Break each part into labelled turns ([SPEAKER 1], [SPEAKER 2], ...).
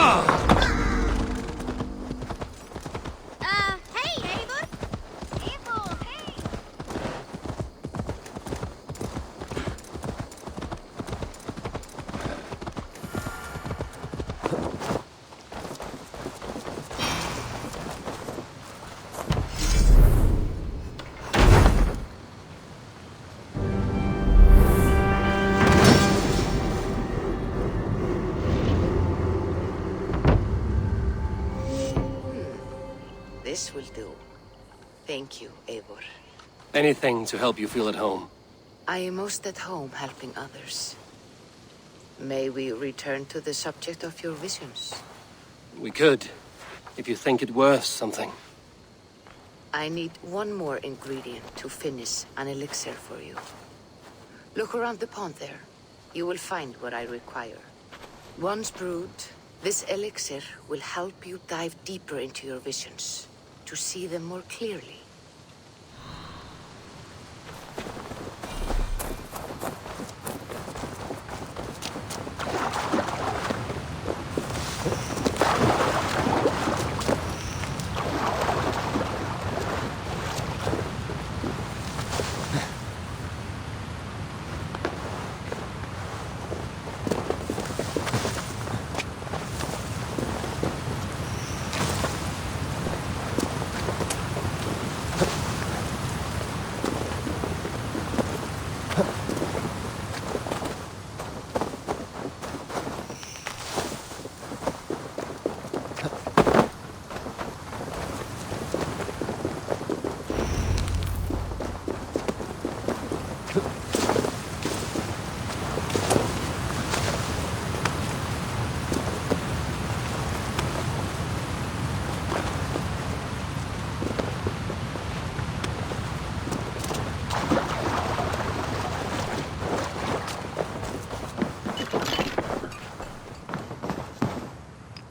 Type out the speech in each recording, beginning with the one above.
[SPEAKER 1] Hey, Eivor! Eivor, hey!
[SPEAKER 2] This will do. Thank you, Eivor.
[SPEAKER 3] Anything to help you feel at home.
[SPEAKER 2] I am most at home helping others. May we return to the subject of your visions?
[SPEAKER 3] We could, if you think it worth something.
[SPEAKER 2] I need one more ingredient to finish an elixir for you. Look around the pond there. You will find what I require. Once brewed, this elixir will help you dive deeper into your visions, to see them more clearly.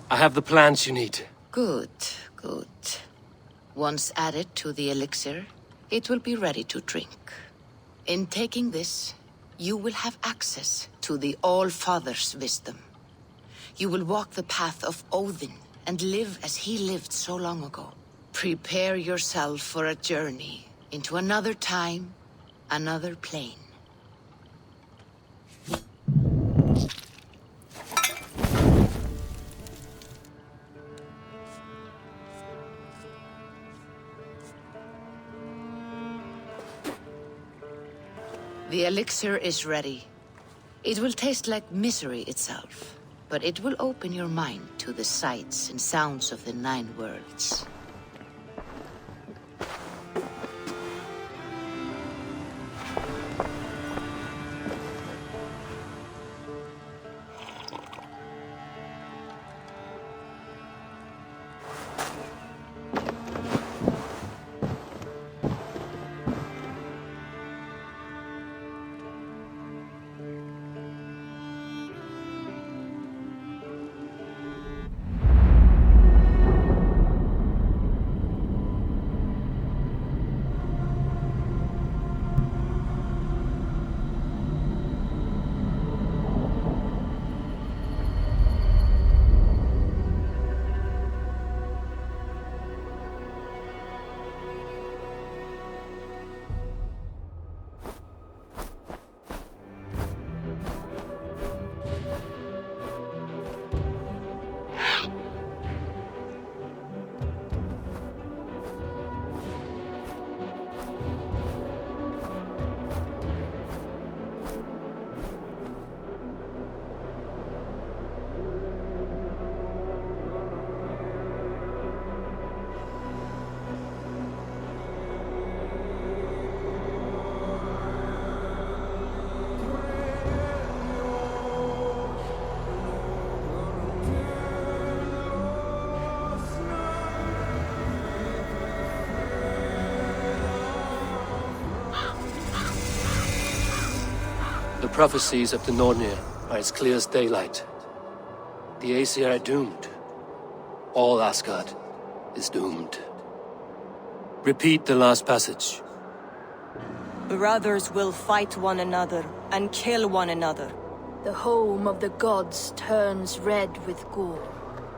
[SPEAKER 3] I have the plants you need.
[SPEAKER 2] Good, good. Once added to the elixir, it will be ready to drink. In taking this, you will have access to the All-Father's wisdom. You will walk the path of Odin and live as he lived so long ago. Prepare yourself for a journey into another time, another plane. The elixir is ready. It will taste like misery itself, but it will open your mind to the sights and sounds of the 9 worlds.
[SPEAKER 3] The prophecies of the Nornir are as clear as daylight. The Aesir are doomed. All Asgard is doomed. Repeat the last passage.
[SPEAKER 4] Brothers will fight one another and kill one another.
[SPEAKER 1] The home of the gods turns red with gore.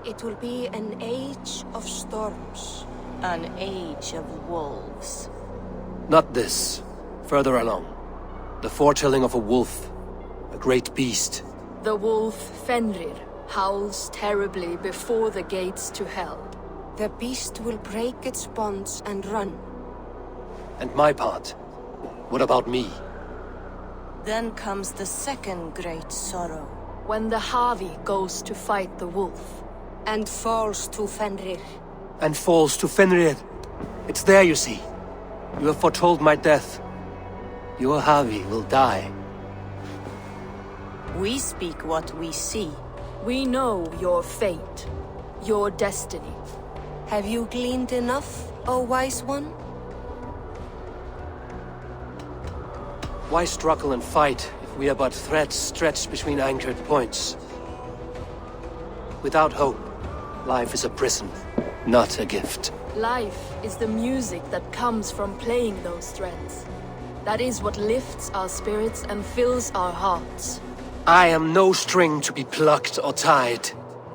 [SPEAKER 4] It will be an age of storms. An age of wolves.
[SPEAKER 3] Not this. Further along. The foretelling of a wolf. A great beast.
[SPEAKER 5] The wolf Fenrir howls terribly before the gates to hell.
[SPEAKER 4] The beast will break its bonds and run.
[SPEAKER 3] And my part? What about me?
[SPEAKER 4] Then comes the second great sorrow.
[SPEAKER 5] When the Havi goes to fight the wolf.
[SPEAKER 4] And falls to Fenrir.
[SPEAKER 3] And falls to Fenrir. It's there, you see. You have foretold my death. Your Havi will die.
[SPEAKER 4] We speak what we see.
[SPEAKER 5] We know your fate. Your destiny.
[SPEAKER 4] Have you gleaned enough, O wise one?
[SPEAKER 3] Why struggle and fight if we are but threads stretched between anchored points? Without hope, life is a prison, not a gift.
[SPEAKER 5] Life is the music that comes from playing those threads. That is what lifts our spirits and fills our hearts.
[SPEAKER 3] I am no string to be plucked or tied.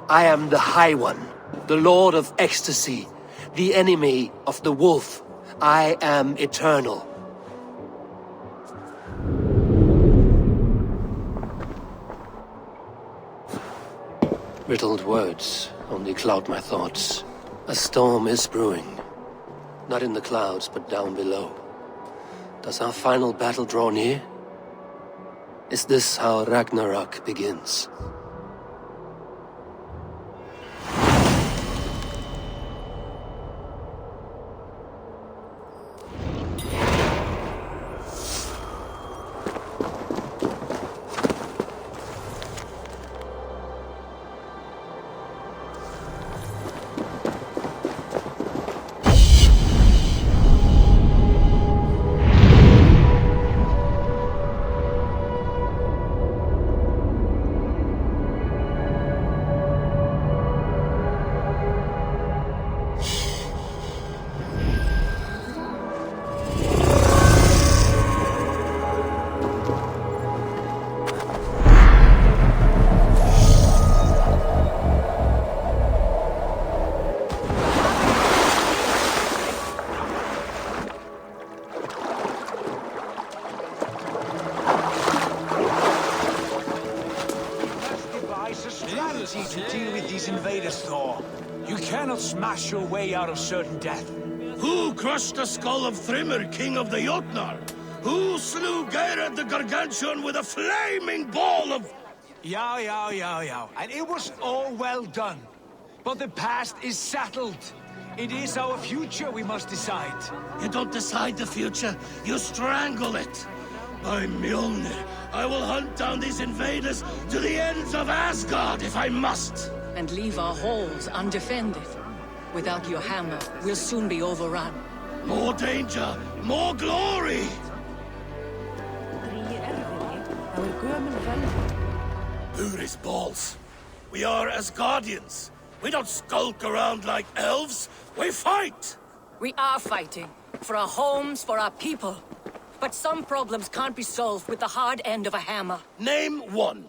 [SPEAKER 3] I am the High One, the Lord of Ecstasy, the enemy of the wolf. I am eternal. Riddled words only cloud my thoughts. A storm is brewing. Not in the clouds, but down below. Does our final battle draw near? Is this how Ragnarok begins?
[SPEAKER 6] To deal with these invaders, Thor. You cannot smash your way out of certain death.
[SPEAKER 7] Who crushed the skull of Thrymr, king of the Jotnar? Who slew Geirad the Gargantuan with a flaming ball of...
[SPEAKER 6] Yow. And it was all well done. But the past is settled. It is our future we must decide.
[SPEAKER 7] You don't decide the future, you strangle it. By Mjolnir, I will hunt down these invaders to the ends of Asgard if I must.
[SPEAKER 8] And leave our halls undefended. Without your hammer, we'll soon be overrun.
[SPEAKER 7] More danger, more glory! Uri's balls. We are Asgardians. We don't skulk around like elves. We fight!
[SPEAKER 8] We are fighting. For our homes, for our people. But some problems can't be solved with the hard end of a hammer.
[SPEAKER 7] Name one.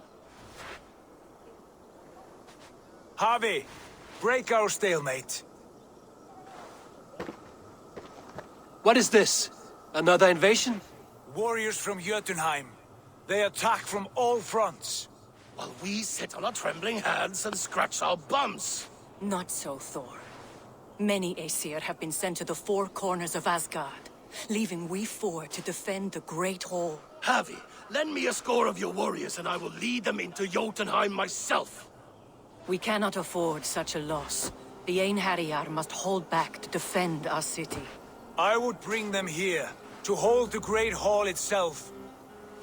[SPEAKER 6] Harvey, break our stalemate.
[SPEAKER 3] What is this? Another invasion?
[SPEAKER 6] Warriors from Jotunheim. They attack from all fronts.
[SPEAKER 7] While we sit on our trembling hands and scratch our bums.
[SPEAKER 8] Not so, Thor. Many Aesir have been sent to the four corners of Asgard, leaving we four to defend the Great Hall.
[SPEAKER 7] Havi, lend me a score of your warriors and I will lead them into Jotunheim myself.
[SPEAKER 8] We cannot afford such a loss. The Einherjar must hold back to defend our city.
[SPEAKER 6] I would bring them here, to hold the Great Hall itself.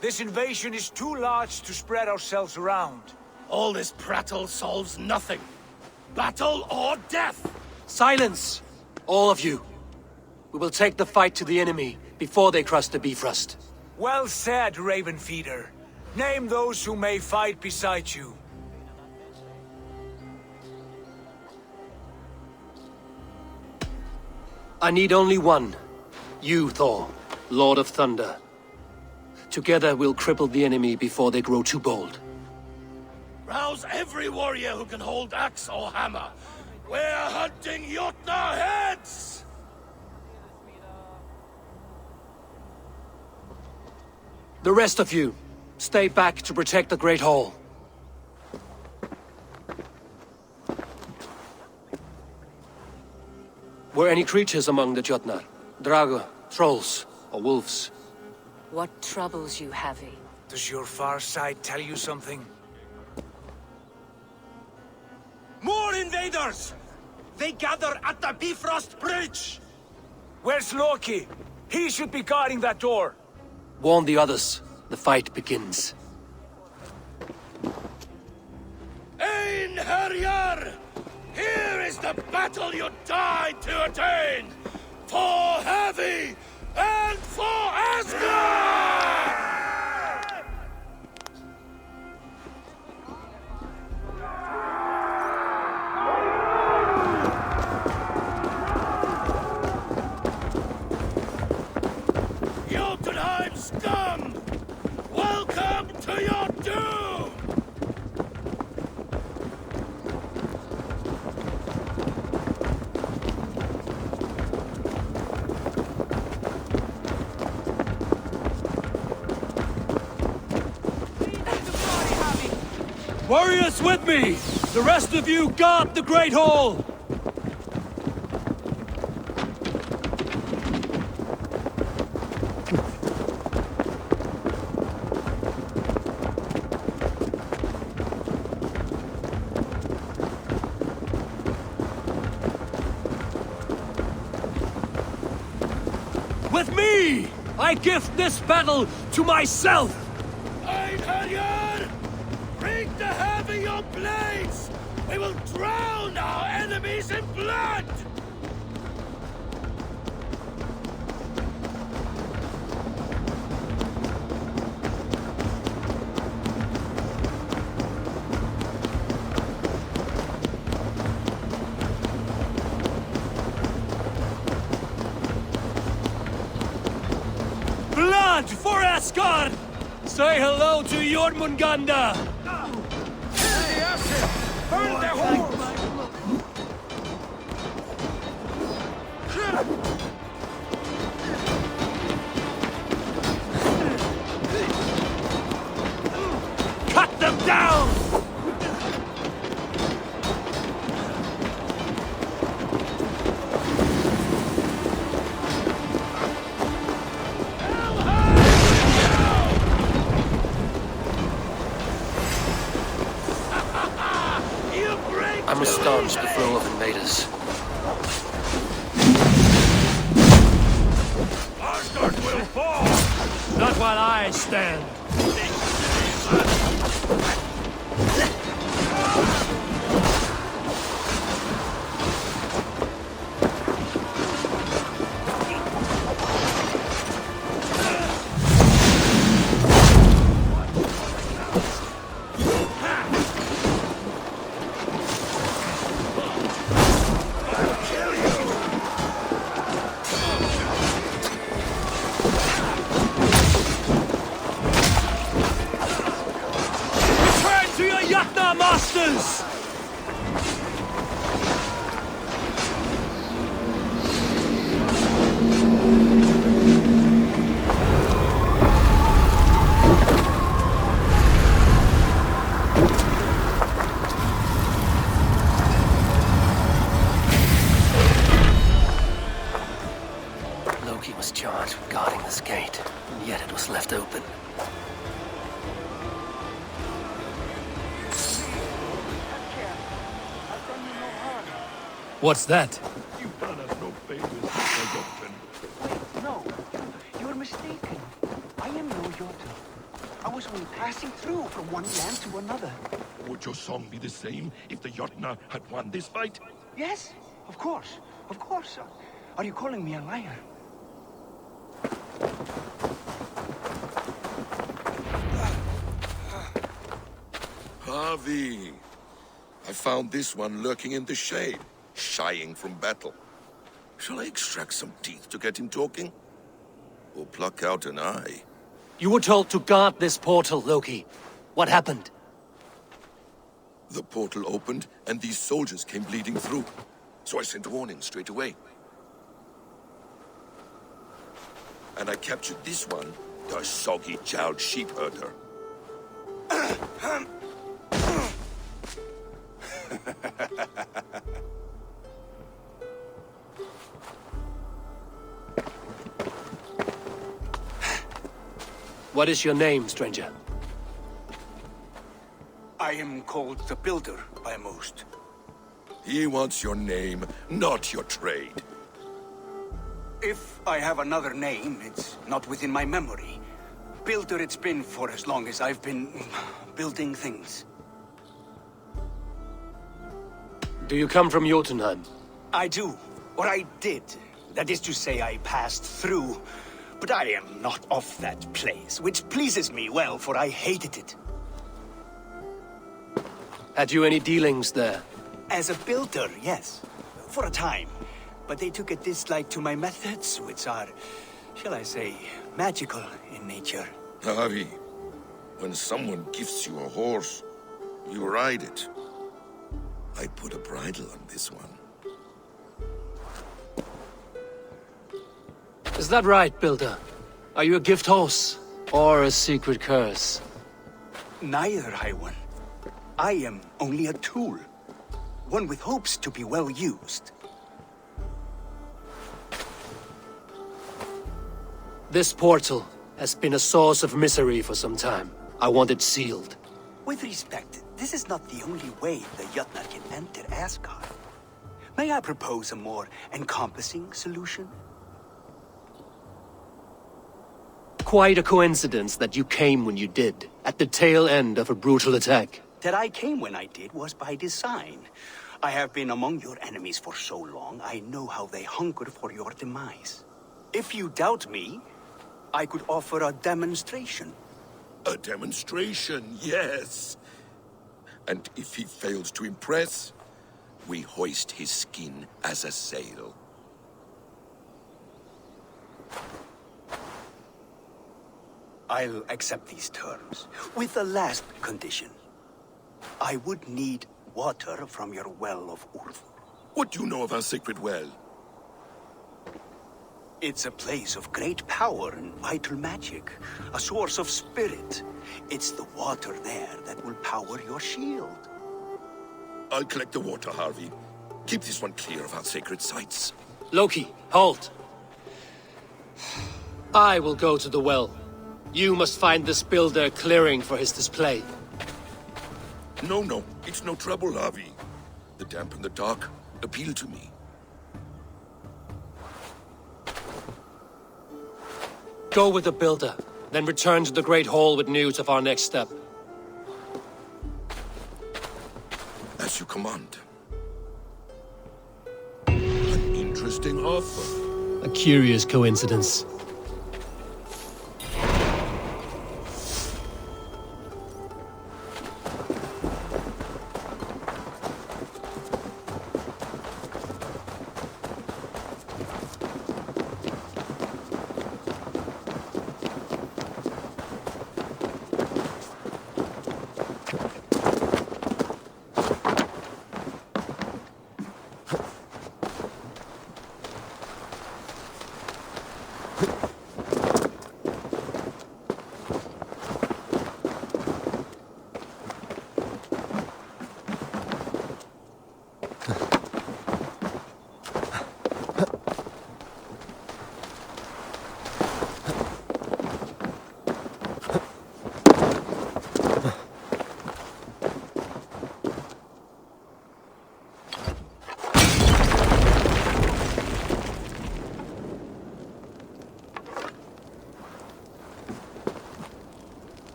[SPEAKER 6] This invasion is too large to spread ourselves around.
[SPEAKER 7] All this prattle solves nothing. Battle or death!
[SPEAKER 3] Silence! All of you. We will take the fight to the enemy before they cross the Bifrost.
[SPEAKER 6] Well said, Ravenfeeder. Name those who may fight beside you.
[SPEAKER 3] I need only one. You, Thor, Lord of Thunder. Together we'll cripple the enemy before they grow too bold.
[SPEAKER 7] Rouse every warrior who can hold axe or hammer. We're hunting Jotnar heads!
[SPEAKER 3] The rest of you, stay back to protect the Great Hall. Were any creatures among the Jotnar? Drago, trolls, or wolves?
[SPEAKER 8] What troubles you, Havi?
[SPEAKER 6] Does your far side tell you something? More invaders! They gather at the Bifrost Bridge! Where's Loki? He should be guarding that door.
[SPEAKER 3] Warn the others. The fight begins.
[SPEAKER 7] Einherjar! Here is the battle you died to attain! For Havi and for Asgard! Jotunheim scum! Welcome to your doom!
[SPEAKER 3] Warriors with me! The rest of you guard the Great Hall! With me! I gift this battle to myself!
[SPEAKER 7] Einherjar! Bring the Havi your blades! We will drown our enemies in blood!
[SPEAKER 3] Blood for Asgard! Say hello to Jormungandr!
[SPEAKER 6] Burn their horns!
[SPEAKER 3] Cut them down! I must staunch the flow of invaders.
[SPEAKER 7] Asgard will fall!
[SPEAKER 3] Not while I stand. Masters! Loki was charged with guarding this gate, and yet it was left open. What's that?
[SPEAKER 7] You've done us no favors, Jotun.
[SPEAKER 9] No, you're mistaken. I am no Jotun. I was only passing through from one land to another.
[SPEAKER 7] Would your song be the same if the Jotnar had won this fight?
[SPEAKER 9] Yes, of course. Of course. Are you calling me a liar?
[SPEAKER 10] Havi! I found this one lurking in the shade, shying from battle. Shall I extract some teeth to get him talking? Or pluck out an eye?
[SPEAKER 3] You were told to guard this portal, Loki. What happened?
[SPEAKER 10] The portal opened, and these soldiers came bleeding through. So I sent a warning straight away. And I captured this one, the soggy-jowled sheep herder.
[SPEAKER 3] What is your name, stranger?
[SPEAKER 9] I am called the Builder by most.
[SPEAKER 10] He wants your name, not your trade.
[SPEAKER 9] If I have another name, it's not within my memory. Builder it's been for as long as I've been building things.
[SPEAKER 3] Do you come from Jotunheim?
[SPEAKER 9] I do. Or I did. That is to say, I passed through. But I am not of that place, which pleases me well, for I hated it.
[SPEAKER 3] Had you any dealings there?
[SPEAKER 9] As a builder, yes. For a time. But they took a dislike to my methods, which are, shall I say, magical in nature.
[SPEAKER 10] Harvey, when someone gifts you a horse, you ride it. I put a bridle on this one.
[SPEAKER 3] Is that right, Builder? Are you a gift horse? Or a secret curse?
[SPEAKER 9] Neither, High One. I am only a tool. One with hopes to be well used.
[SPEAKER 3] This portal has been a source of misery for some time. I want it sealed.
[SPEAKER 9] With respect, this is not the only way the Jötnar can enter Asgard. May I propose a more encompassing solution?
[SPEAKER 3] Quite a coincidence that you came when you did, at the tail end of a brutal attack.
[SPEAKER 9] That I came when I did was by design. I have been among your enemies for so long, I know how they hunger for your demise. If you doubt me, I could offer a demonstration.
[SPEAKER 10] A demonstration, yes. And if he fails to impress, we hoist his skin as a sail.
[SPEAKER 9] I'll accept these terms, with a last condition. I would need water from your well of Urth.
[SPEAKER 10] What do you know of our sacred well?
[SPEAKER 9] It's a place of great power and vital magic, a source of spirit. It's the water there that will power your shield.
[SPEAKER 10] I'll collect the water, Harvey. Keep this one clear of our sacred sites.
[SPEAKER 3] Loki, halt! I will go to the well. You must find this builder clearing for his display.
[SPEAKER 10] No, it's no trouble, Harvey. The damp and the dark appeal to me.
[SPEAKER 3] Go with the builder, then return to the Great Hall with news of our next step.
[SPEAKER 10] As you command. An interesting offer.
[SPEAKER 3] A curious coincidence.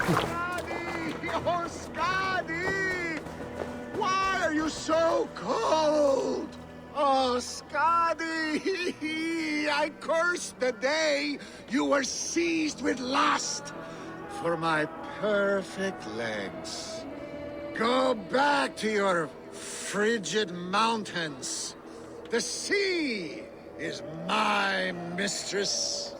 [SPEAKER 11] Oh, Skadi! Why are you so cold? Oh, Skadi! I curse the day you were seized with lust for my perfect legs. Go back to your frigid mountains. The sea is my mistress.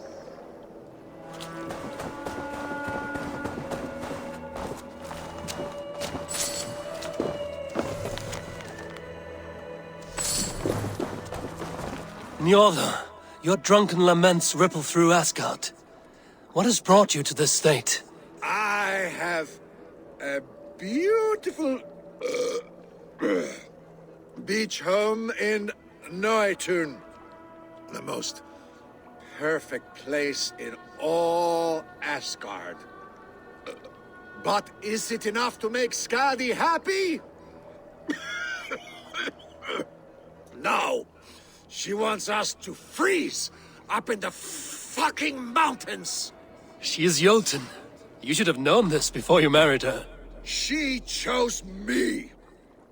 [SPEAKER 3] Njorda, your drunken laments ripple through Asgard. What has brought you to this state?
[SPEAKER 11] I have a beautiful beach home in Noitun. The most perfect place in all Asgard. But is it enough to make Skadi happy? No. She wants us to freeze up in the fucking mountains.
[SPEAKER 3] She is Jotun. You should have known this before you married her.
[SPEAKER 11] She chose me.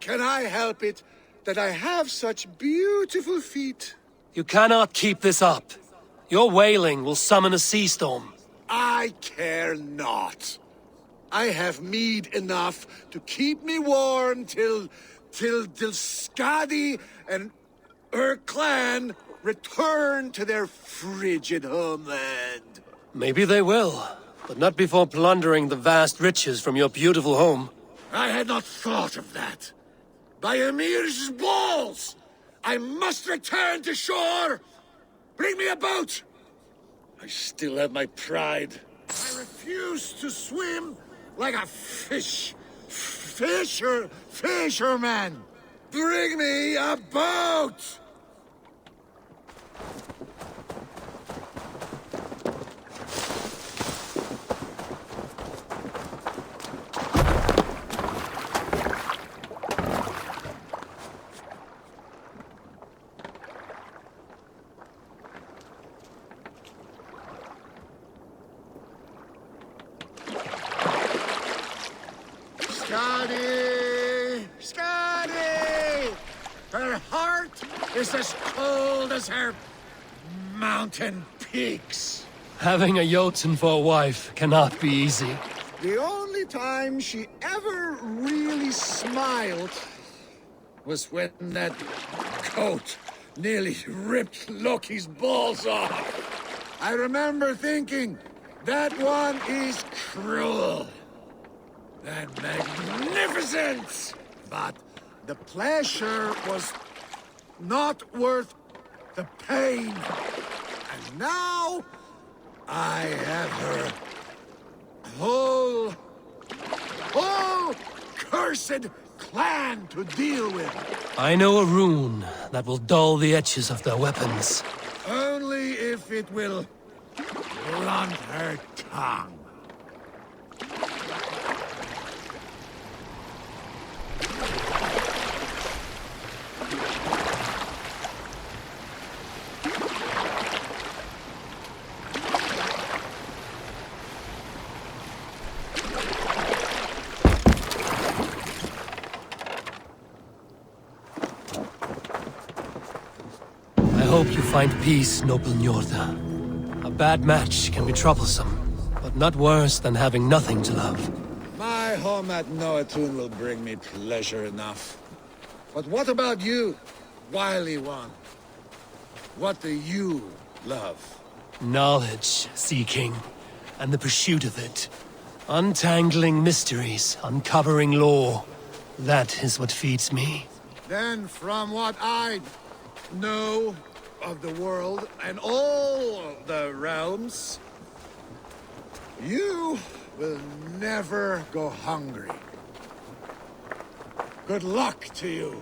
[SPEAKER 11] Can I help it that I have such beautiful feet?
[SPEAKER 3] You cannot keep this up. Your wailing will summon a sea storm.
[SPEAKER 11] I care not. I have mead enough to keep me warm till Skadi and her clan return to their frigid homeland.
[SPEAKER 3] Maybe they will, but not before plundering the vast riches from your beautiful home.
[SPEAKER 11] I had not thought of that. By Emir's balls! I must return to shore! Bring me a boat! I still have my pride. I refuse to swim like a fisherman! Bring me a boat! Skadi! Skadi! Her heart is as cold as her mountain peaks.
[SPEAKER 3] Having a Jotun for a wife cannot be easy.
[SPEAKER 11] The only time she ever really smiled was when that coat nearly ripped Loki's balls off. I remember thinking, that one is cruel. And magnificent! But the pleasure was not worth the pain. And now, I have her whole cursed clan to deal with.
[SPEAKER 3] I know a rune that will dull the edges of their weapons.
[SPEAKER 11] Only if it will blunt her tongue.
[SPEAKER 3] I hope you find peace, noble Njorda. A bad match can be troublesome, but not worse than having nothing to love.
[SPEAKER 11] My home at Noatun will bring me pleasure enough. But what about you, wily one? What do you love?
[SPEAKER 3] Knowledge seeking, and the pursuit of it. Untangling mysteries, uncovering lore. That is what feeds me.
[SPEAKER 11] Then, from what I know of the world and all the realms, you will never go hungry. Good luck to you.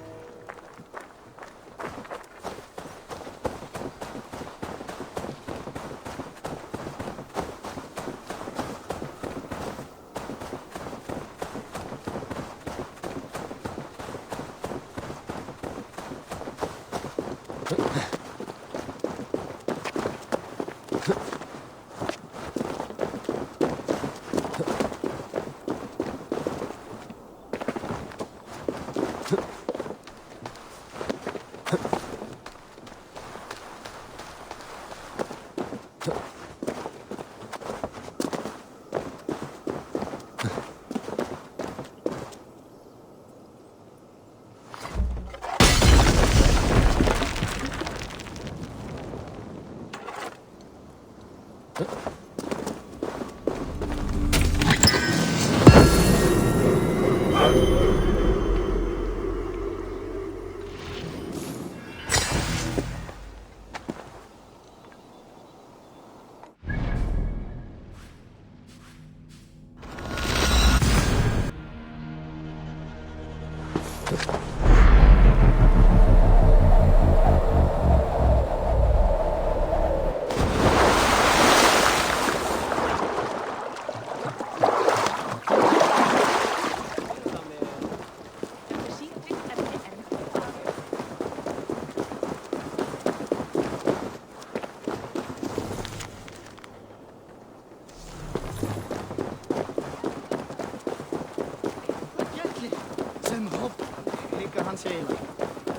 [SPEAKER 12] cielo.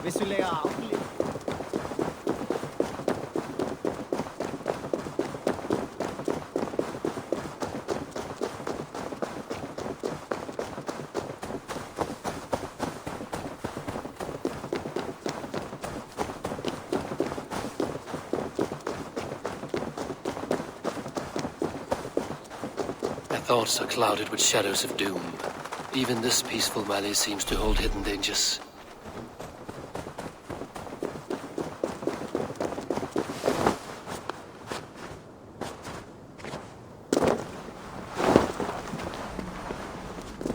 [SPEAKER 12] Visulega outlet.
[SPEAKER 3] My thoughts are clouded with shadows of doom. Even this peaceful valley seems to hold hidden dangers.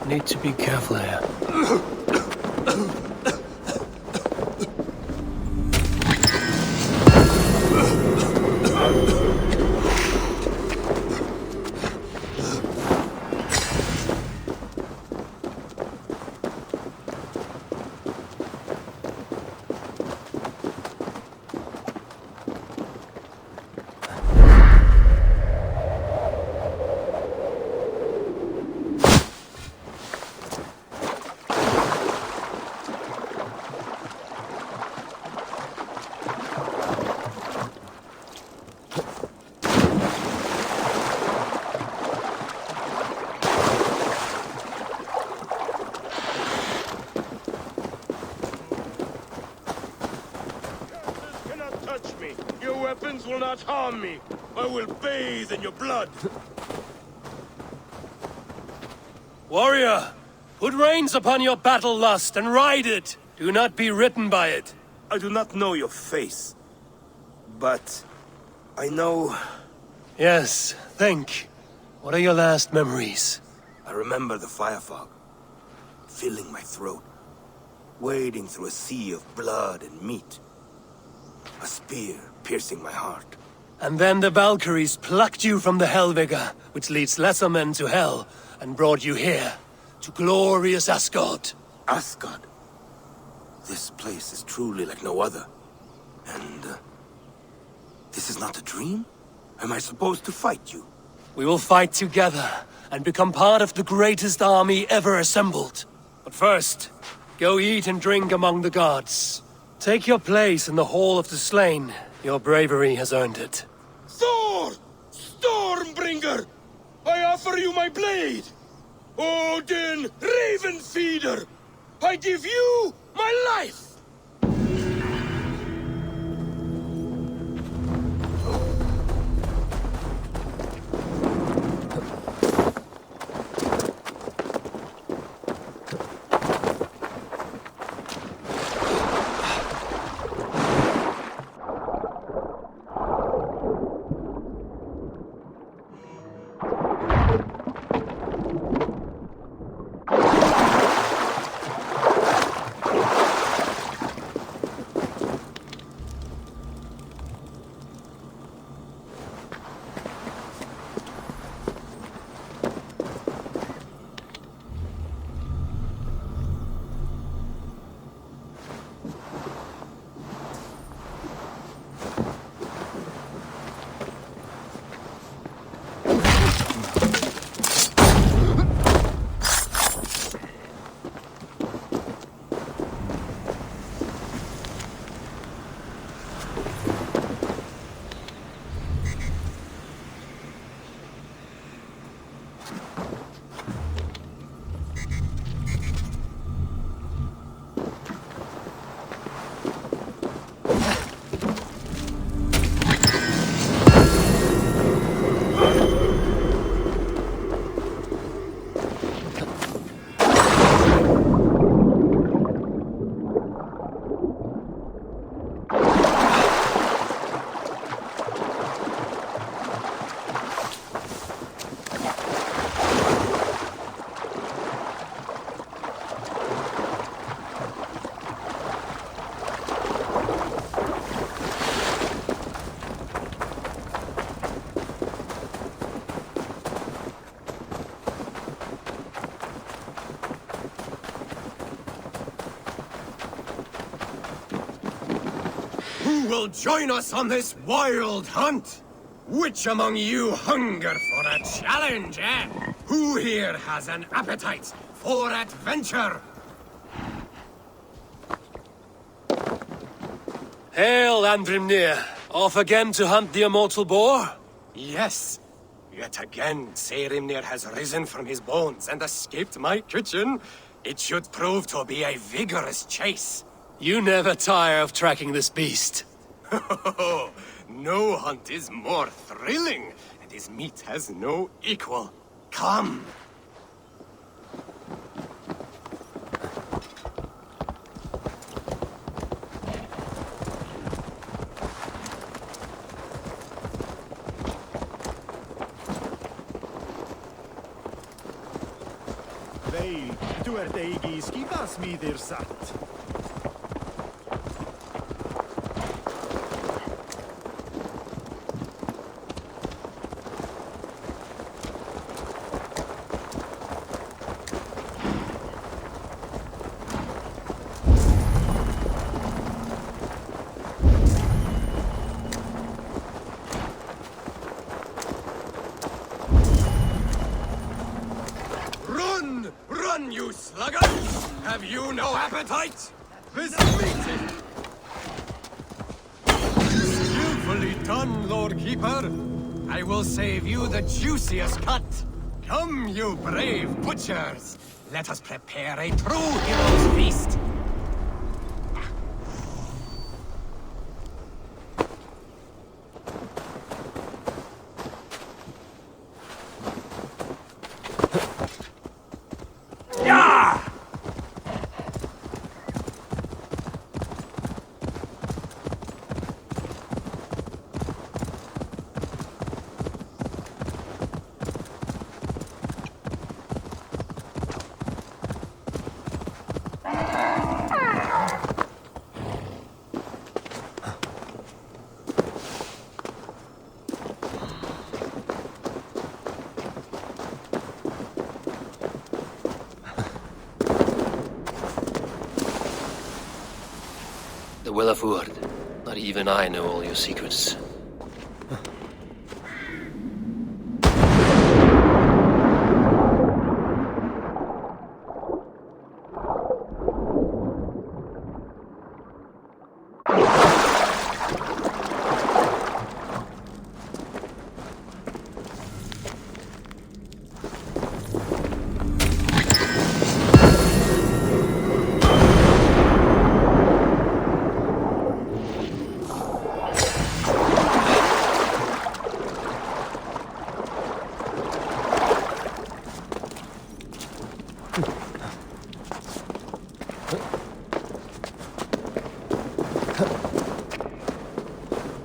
[SPEAKER 3] Need to be careful here.
[SPEAKER 11] Weapons will not harm me. I will bathe in your blood.
[SPEAKER 3] Warrior, put reins upon your battle lust and ride it. Do not be ridden by it.
[SPEAKER 11] I do not know your face, but I know...
[SPEAKER 3] Yes, think. What are your last memories?
[SPEAKER 11] I remember the fire fog, filling my throat, wading through a sea of blood and meat. A spear piercing my heart.
[SPEAKER 3] And then the Valkyries plucked you from the Hellvigor, which leads lesser men to hell, and brought you here, to glorious Asgard.
[SPEAKER 11] Asgard? This place is truly like no other. And... this is not a dream? Am I supposed to fight you?
[SPEAKER 3] We will fight together, and become part of the greatest army ever assembled. But first, go eat and drink among the gods. Take your place in the Hall of the Slain. Your bravery has earned it.
[SPEAKER 11] Thor! Stormbringer! I offer you my blade! Odin, Raven Feeder! I give you my life!
[SPEAKER 13] Who will join us on this wild hunt? Which among you hunger for a challenge, eh? Who here has an appetite for adventure?
[SPEAKER 3] Hail, Andrimnir! Off again to hunt the immortal boar?
[SPEAKER 13] Yes. Yet again, Saerimnir has risen from his bones and escaped my kitchen. It should prove to be a vigorous chase.
[SPEAKER 3] You never tire of tracking this beast.
[SPEAKER 13] No hunt is more thrilling, and his meat has no equal. Come!
[SPEAKER 12] Vei, du eigi skipasmiðir satt.
[SPEAKER 13] Run, you sluggards! Have you no appetite? This meeting! Skillfully done, Lord Keeper. I will save you the juiciest cut. Come, you brave butchers. Let us prepare a true hero's feast.
[SPEAKER 3] The Will of Urd. Not even I know all your secrets.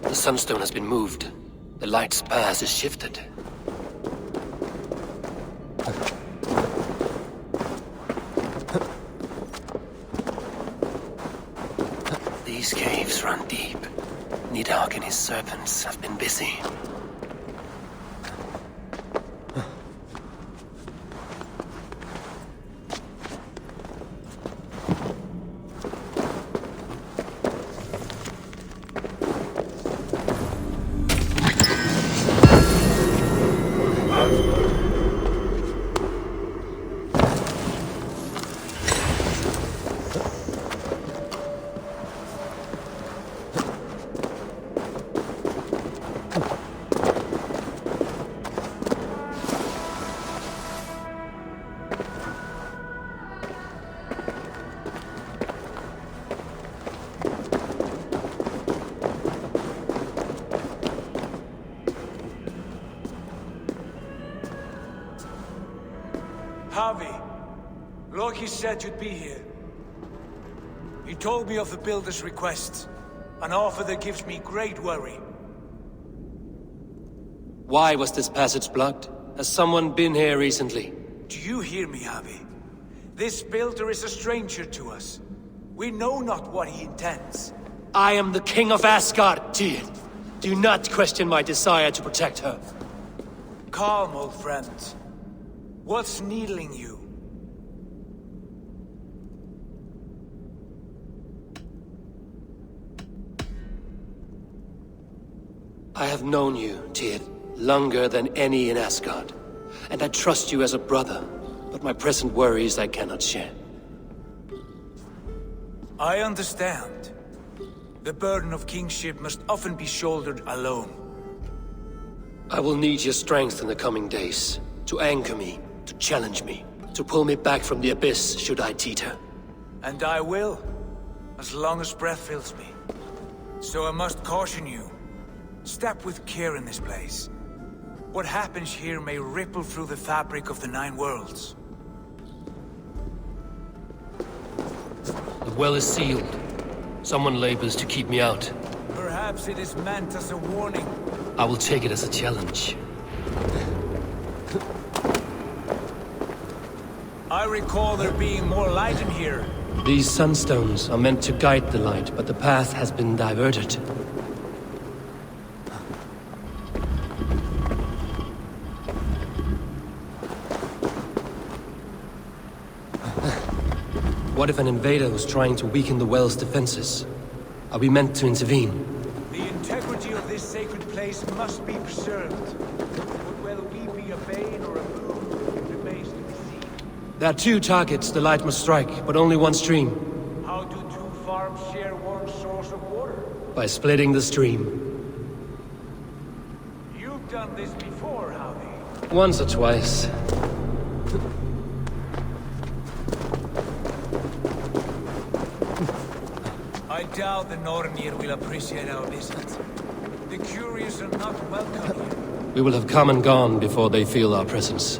[SPEAKER 3] The sunstone has been moved. The light's path is shifted. These caves run deep. Nidhogg and his serpents have been busy.
[SPEAKER 6] Harvey, Loki said you'd be here. He told me of the Builder's request, an offer that gives me great worry.
[SPEAKER 3] Why was this passage blocked? Has someone been here recently?
[SPEAKER 6] Do you hear me, Harvey? This Builder is a stranger to us. We know not what he intends.
[SPEAKER 3] I am the King of Asgard, Tyr. Do not question my desire to protect her.
[SPEAKER 6] Calm, old friend. What's needling you?
[SPEAKER 3] I have known you, Tyr, longer than any in Asgard. And I trust you as a brother, but my present worries I cannot share.
[SPEAKER 6] I understand. The burden of kingship must often be shouldered alone.
[SPEAKER 3] I will need your strength in the coming days. To anchor me, to challenge me, to pull me back from the abyss should I teeter.
[SPEAKER 6] And I will, as long as breath fills me. So I must caution you. Step with care in this place. What happens here may ripple through the fabric of the Nine Worlds.
[SPEAKER 3] The well is sealed. Someone labors to keep me out.
[SPEAKER 6] Perhaps it is meant as a warning.
[SPEAKER 3] I will take it as a challenge.
[SPEAKER 6] I recall there being more light in here.
[SPEAKER 3] These sunstones are meant to guide the light, but the path has been diverted. What if an invader was trying to weaken the well's defenses? Are we meant to intervene?
[SPEAKER 6] The integrity of this sacred place must be preserved. But whether we be a bane or a boon remains to be seen.
[SPEAKER 3] There are two targets the light must strike, but only one stream.
[SPEAKER 6] How do two farms share one source of water?
[SPEAKER 3] By splitting the stream.
[SPEAKER 6] You've done this before, Javi.
[SPEAKER 3] Once or twice.
[SPEAKER 6] I doubt the Nornir will appreciate our visit. The curious are not welcome here.
[SPEAKER 3] We will have come and gone before they feel our presence.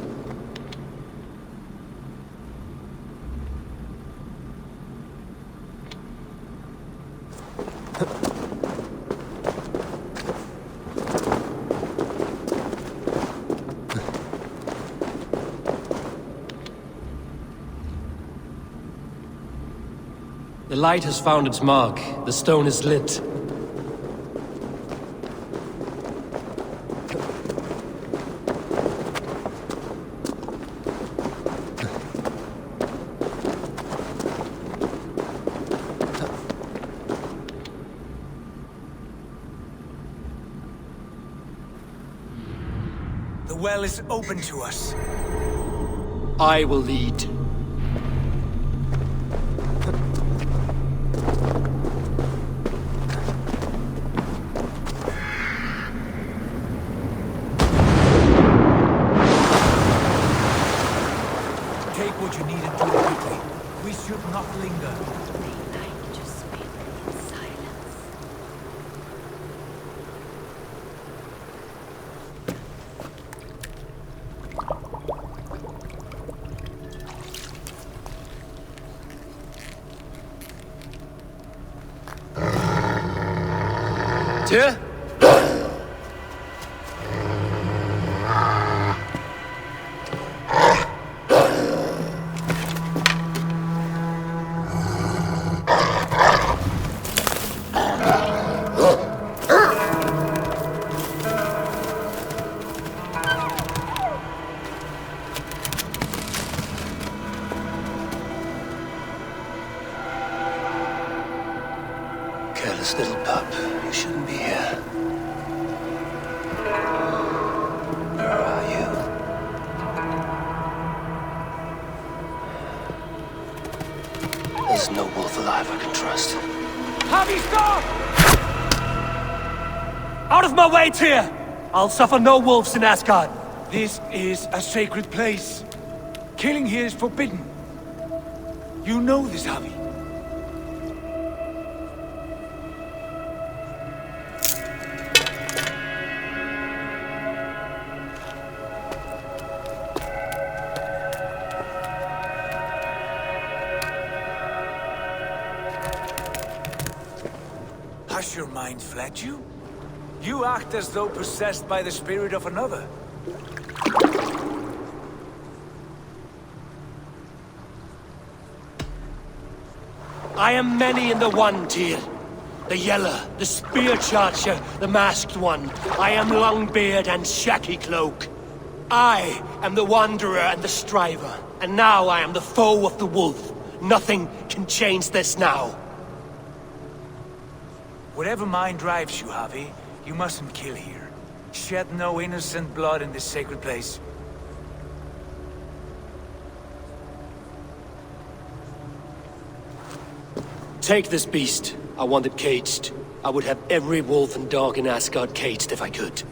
[SPEAKER 3] The light has found its mark. The stone is lit.
[SPEAKER 6] The well is open to us.
[SPEAKER 3] I will lead. Tyr?
[SPEAKER 7] Careless little pup, you shouldn't be here. Where are you? There's no wolf alive I can trust.
[SPEAKER 6] Javi, stop!
[SPEAKER 3] Out of my way, Tyr! I'll suffer no wolves in Asgard.
[SPEAKER 6] This is a sacred place. Killing here is forbidden. You know this, Javi. Has your mind fled you? You act as though possessed by the spirit of another.
[SPEAKER 3] I am many in the one, Tyr. The Yeller, the Spear Charger, the Masked One. I am Longbeard and Shaky Cloak. I am the Wanderer and the Striver. And now I am the foe of the Wolf. Nothing can change this now.
[SPEAKER 6] Whatever mind drives you, Javi, you mustn't kill here. Shed no innocent blood in this sacred place.
[SPEAKER 3] Take this beast. I want it caged. I would have every wolf and dog in Asgard caged if I could.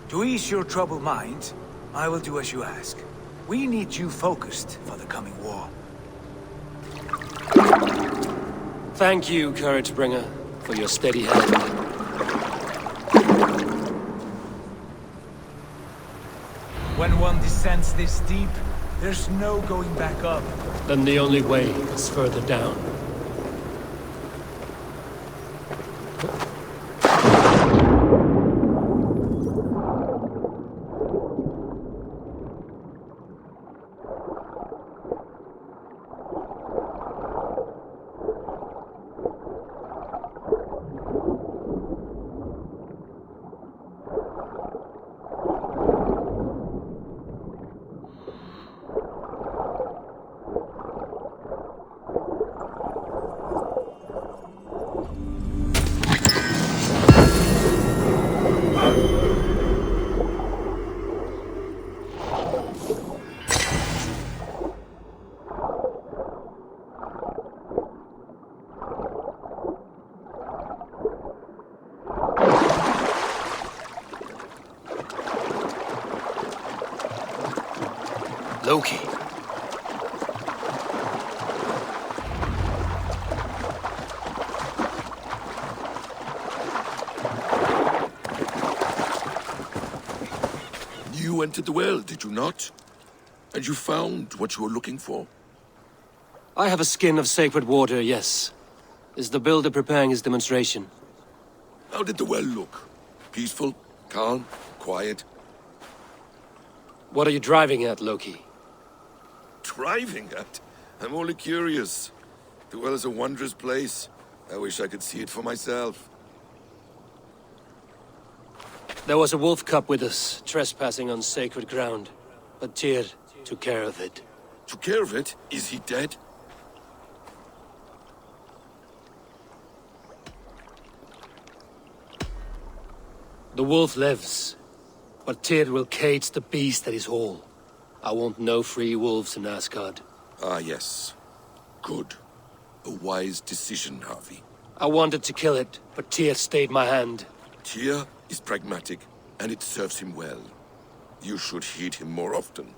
[SPEAKER 6] To ease your troubled mind, I will do as you ask. We need you focused for the coming war.
[SPEAKER 3] Thank you, Couragebringer, for your steady hand.
[SPEAKER 6] When one descends this deep, there's no going back up.
[SPEAKER 3] Then the only way is further down. Loki.
[SPEAKER 10] You entered the well, did you not? And you found what you were looking for?
[SPEAKER 3] I have a skin of sacred water, yes. Is the builder preparing his demonstration?
[SPEAKER 10] How did the well look? Peaceful? Calm? Quiet?
[SPEAKER 3] What are you driving at, Loki?
[SPEAKER 10] Driving at? I'm only curious. The well is a wondrous place. I wish I could see it for myself.
[SPEAKER 3] There was a wolf cub with us, trespassing on sacred ground. But Tyr took care of it.
[SPEAKER 10] Took care of it? Is he dead?
[SPEAKER 3] The wolf lives, but Tyr will cage the beast at his hall. I want no free wolves in Asgard.
[SPEAKER 10] Ah, yes. Good. A wise decision, Harvey.
[SPEAKER 3] I wanted to kill it, but Tyr stayed my hand.
[SPEAKER 10] Tyr is pragmatic, and it serves him well. You should heed him more often.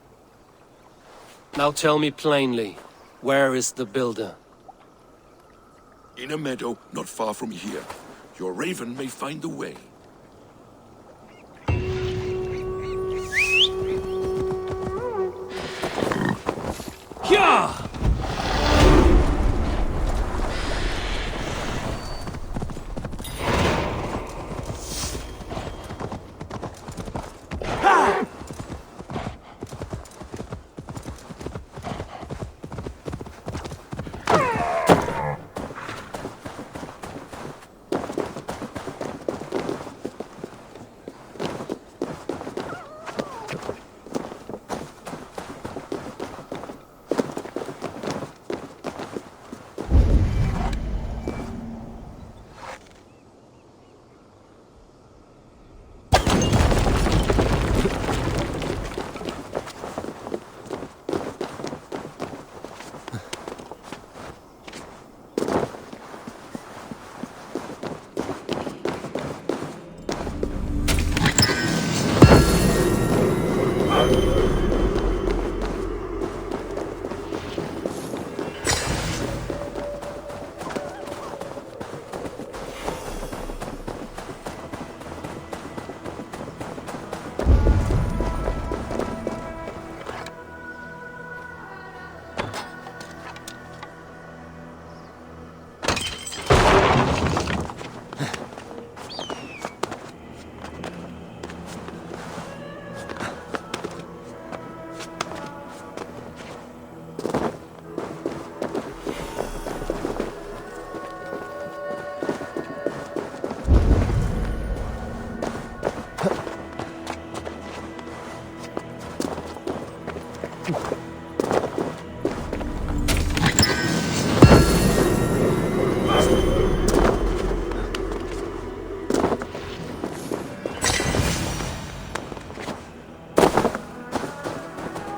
[SPEAKER 3] Now tell me plainly, where is the builder?
[SPEAKER 10] In a meadow not far from here. Your raven may find the way.
[SPEAKER 3] Yeah!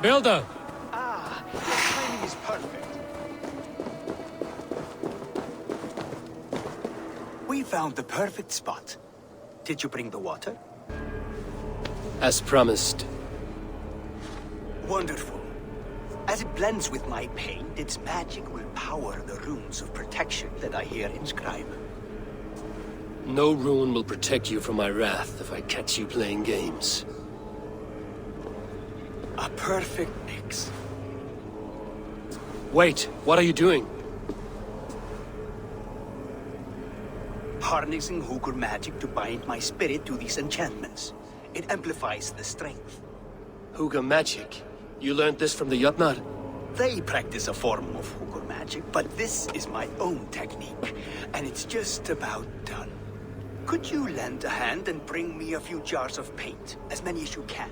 [SPEAKER 12] Builder! Ah, your timing is perfect.
[SPEAKER 9] found the perfect spot. Did you bring the water?
[SPEAKER 3] As promised.
[SPEAKER 9] Wonderful. As it blends with my paint, its magic will power the runes of protection that I hear inscribed.
[SPEAKER 3] No rune will protect you from my wrath if I catch you playing games.
[SPEAKER 9] A perfect mix.
[SPEAKER 3] Wait, what are you doing?
[SPEAKER 9] Harnessing Hukur magic to bind my spirit to these enchantments. It amplifies the strength.
[SPEAKER 3] Huga magic? You learned this from the Yutnar?
[SPEAKER 9] They practice a form of Hukur magic, but this is my own technique, and it's just about done. Could you lend a hand and bring me a few jars of paint? As many as you can.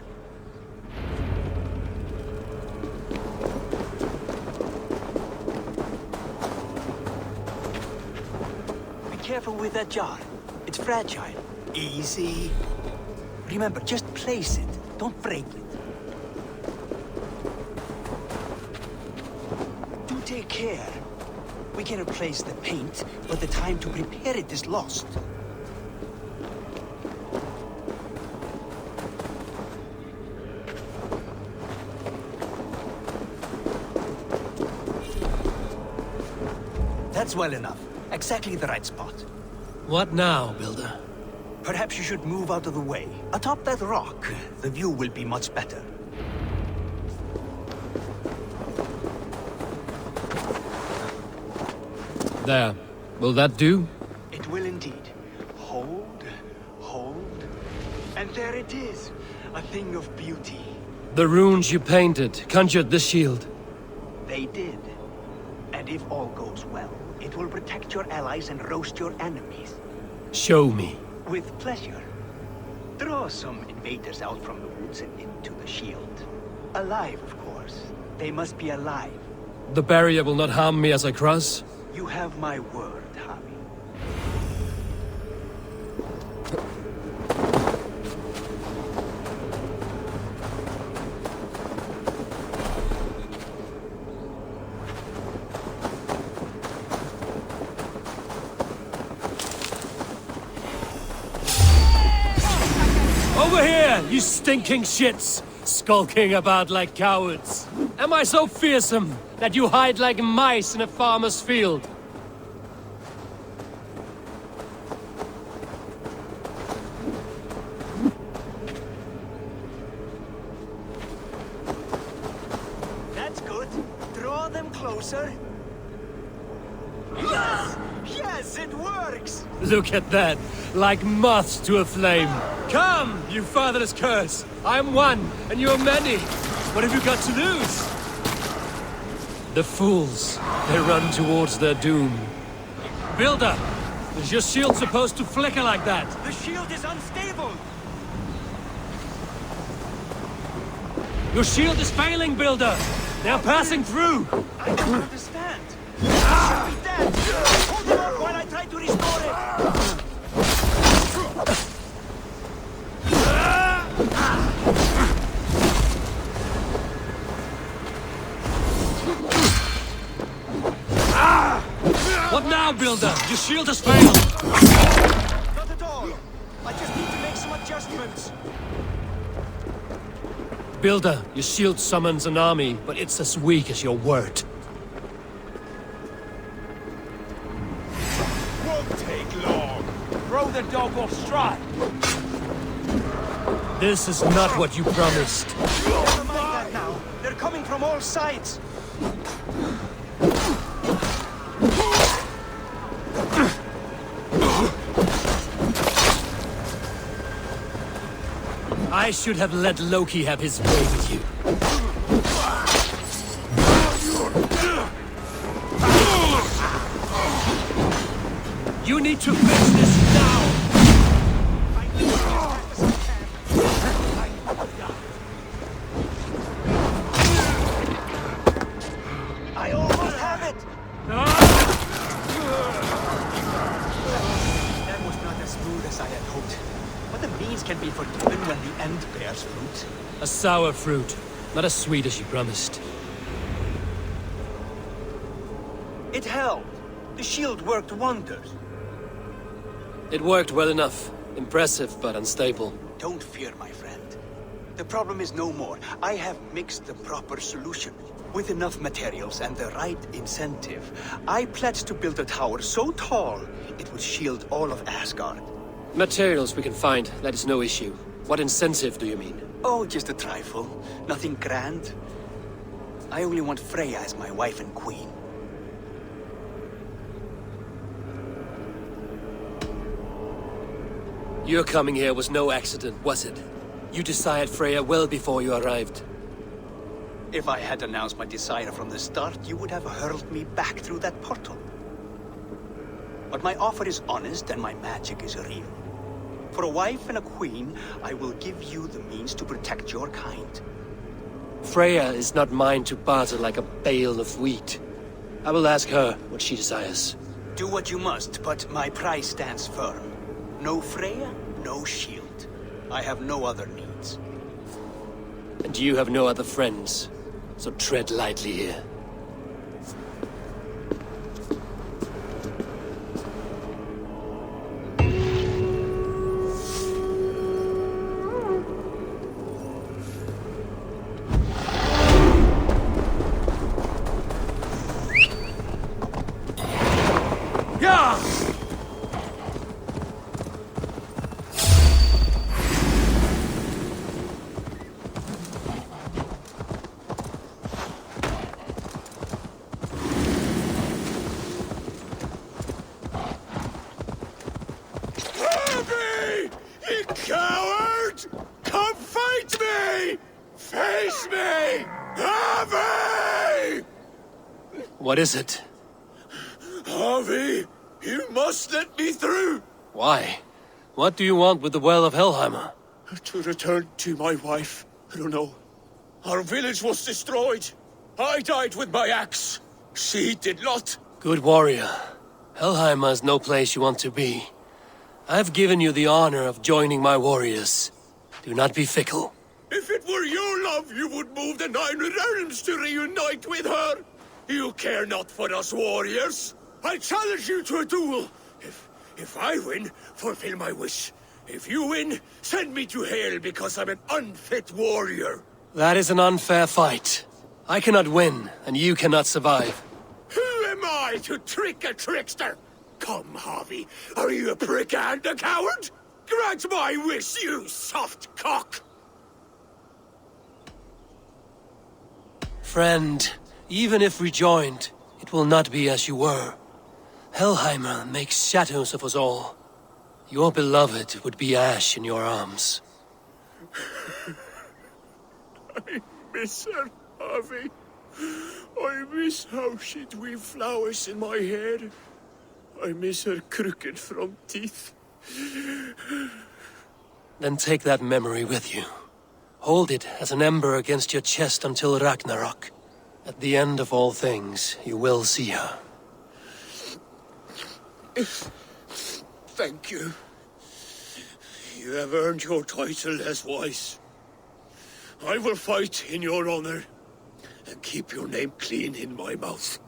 [SPEAKER 9] Be careful with that jar. It's fragile. Easy. Remember, just place it. Don't break it. Do take care. We can replace the paint, but the time to prepare it is lost. That's well enough. Exactly the right spot.
[SPEAKER 3] What now, Builder?
[SPEAKER 9] Perhaps you should move out of the way. Atop that rock, the view will be much better.
[SPEAKER 3] There. Will that do?
[SPEAKER 9] It will indeed. Hold, hold, and there it is. A thing of beauty.
[SPEAKER 3] The runes you painted conjured the shield.
[SPEAKER 9] They did. And if all goes well, it will protect your allies and roast your enemies.
[SPEAKER 3] Show me.
[SPEAKER 9] With pleasure. Draw some invaders out from the woods and into the shield. Alive, of course. They must be alive.
[SPEAKER 3] The barrier will not harm me as I cross?
[SPEAKER 9] You have my word, Javi.
[SPEAKER 3] Over here, you stinking shits! Skulking about like cowards. Am I so fearsome that you hide like mice in a farmer's field?
[SPEAKER 9] That's good. Draw them closer. Yes! Yes, it works!
[SPEAKER 3] Look at that, like moths to a flame. Come, you fatherless curse! I'm one, and you're many. What have you got to lose? The fools, they run towards their doom. Builder, is your shield supposed to flicker like that?
[SPEAKER 9] The shield is unstable!
[SPEAKER 3] Your shield is failing, Builder! They're passing through!
[SPEAKER 9] I don't understand. It should be dead! Hold it up while I try to restore it!
[SPEAKER 3] What now, Builder? Your shield has failed!
[SPEAKER 9] Not at all. I just need to make some adjustments.
[SPEAKER 3] Builder, your shield summons an army, but it's as weak as your word.
[SPEAKER 13] Won't take long. Throw the dog off stride.
[SPEAKER 3] This is not what you promised.
[SPEAKER 9] Never mind that now. They're coming from all sides.
[SPEAKER 3] I should have let Loki have his way with you. You need to fix this now!
[SPEAKER 9] I almost have it! That was not as smooth as I had hoped. But the means can be forgiven when the end bears fruit.
[SPEAKER 3] A sour fruit, not as sweet as you promised.
[SPEAKER 9] It held. The shield worked wonders.
[SPEAKER 3] It worked well enough. Impressive, but unstable.
[SPEAKER 9] Don't fear, my friend. The problem is no more. I have mixed the proper solution. With enough materials and the right incentive, I pledge to build a tower so tall, it will shield all of Asgard.
[SPEAKER 3] Materials we can find, that is no issue. What incentive do you mean?
[SPEAKER 9] Oh, just a trifle. Nothing grand. I only want Freya as my wife and queen.
[SPEAKER 3] Your coming here was no accident, was it? You desired Freya well before you arrived.
[SPEAKER 9] If I had announced my desire from the start, you would have hurled me back through that portal. But my offer is honest and my magic is real. For a wife and a queen, I will give you the means to protect your kind.
[SPEAKER 3] Freya is not mine to barter like a bale of wheat. I will ask her what she desires.
[SPEAKER 9] Do what you must, but my price stands firm. No Freya, no shield. I have no other needs.
[SPEAKER 3] And you have no other friends, so tread lightly here.
[SPEAKER 11] Coward! Come fight me! Face me! Harvey!
[SPEAKER 3] What is it?
[SPEAKER 11] Harvey, you must let me through!
[SPEAKER 3] Why? What do you want with the Well of Helheimer?
[SPEAKER 11] To return to my wife. I don't know. Our village was destroyed. I died with my axe. She did not.
[SPEAKER 3] Good warrior. Helheimer is no place you want to be. I've given you the honor of joining my warriors. Do not be fickle.
[SPEAKER 11] If it were your love, you would move the 9 realms to reunite with her. You care not for us warriors. I challenge you to a duel. If I win, fulfill my wish. If you win, send me to hell because I'm an unfit warrior.
[SPEAKER 3] That is an unfair fight. I cannot win, and you cannot survive.
[SPEAKER 11] Who am I to trick a trickster? Come, Harvey. Are you a prick and a coward? Grant my wish, you soft cock!
[SPEAKER 3] Friend, even if rejoined, it will not be as you were. Helheimer makes shadows of us all. Your beloved would be ash in your arms.
[SPEAKER 11] I miss her, Harvey. I miss how she'd weave flowers in my hair. I miss her crooked front teeth.
[SPEAKER 3] Then take that memory with you. Hold it as an ember against your chest until Ragnarok. At the end of all things, you will see her.
[SPEAKER 11] Thank you. You have earned your title as wise. I will fight in your honor and keep your name clean in my mouth.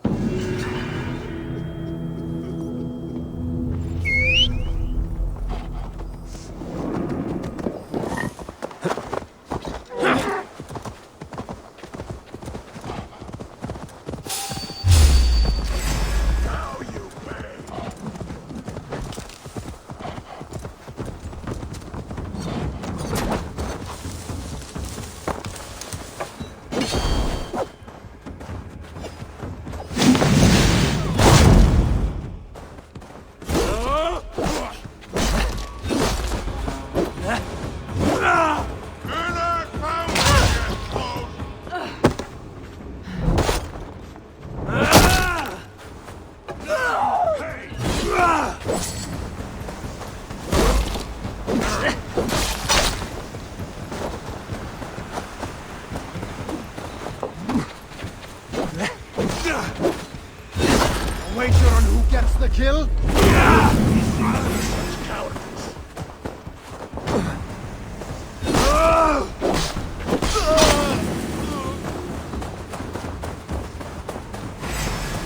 [SPEAKER 12] Wager on who gets the kill?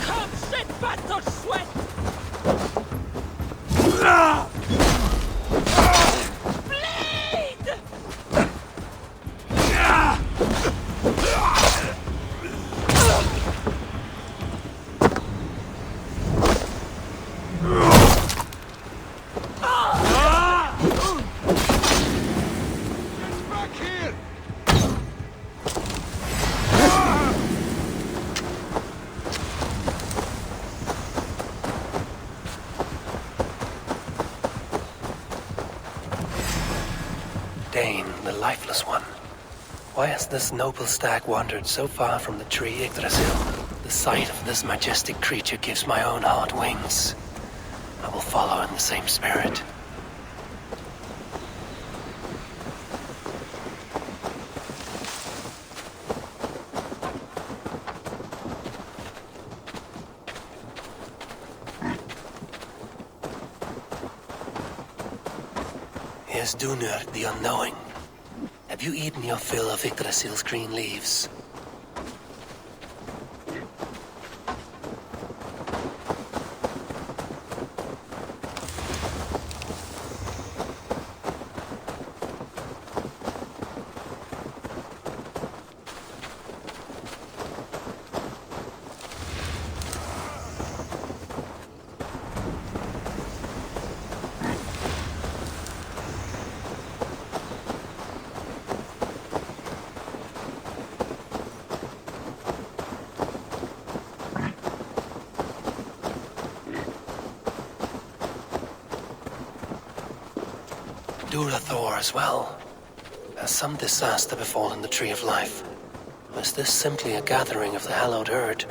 [SPEAKER 11] Come sit back to sweat!
[SPEAKER 3] Fatherless One. Why has this noble stag wandered so far from the tree Yggdrasil? The sight of this majestic creature gives my own heart wings. I will follow in the same spirit. Here's Dunur, the Unknowing. Have you eaten your fill of Yggdrasil's green leaves? Thor as well. Has some disaster befallen the Tree of Life? Or is this simply a gathering of the hallowed herd?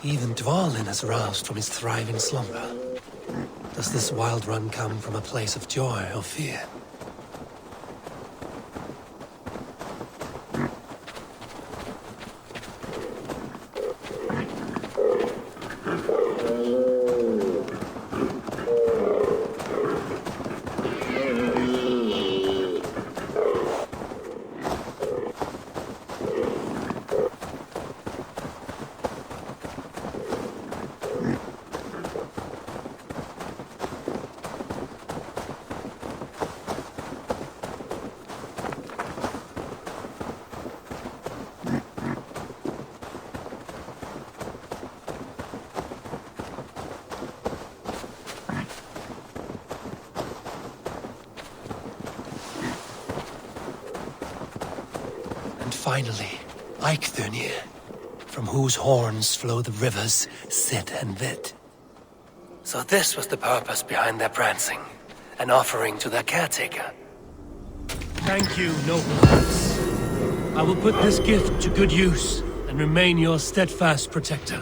[SPEAKER 3] Even Dvalin has roused from his thriving slumber. Does this wild run come from a place of joy or fear? Finally, Eikthunir, from whose horns flow the rivers Sid and Vid. So this was the purpose behind their prancing, an offering to their caretaker.
[SPEAKER 7] Thank you, noble prince. I will put this gift to good use and remain your steadfast protector.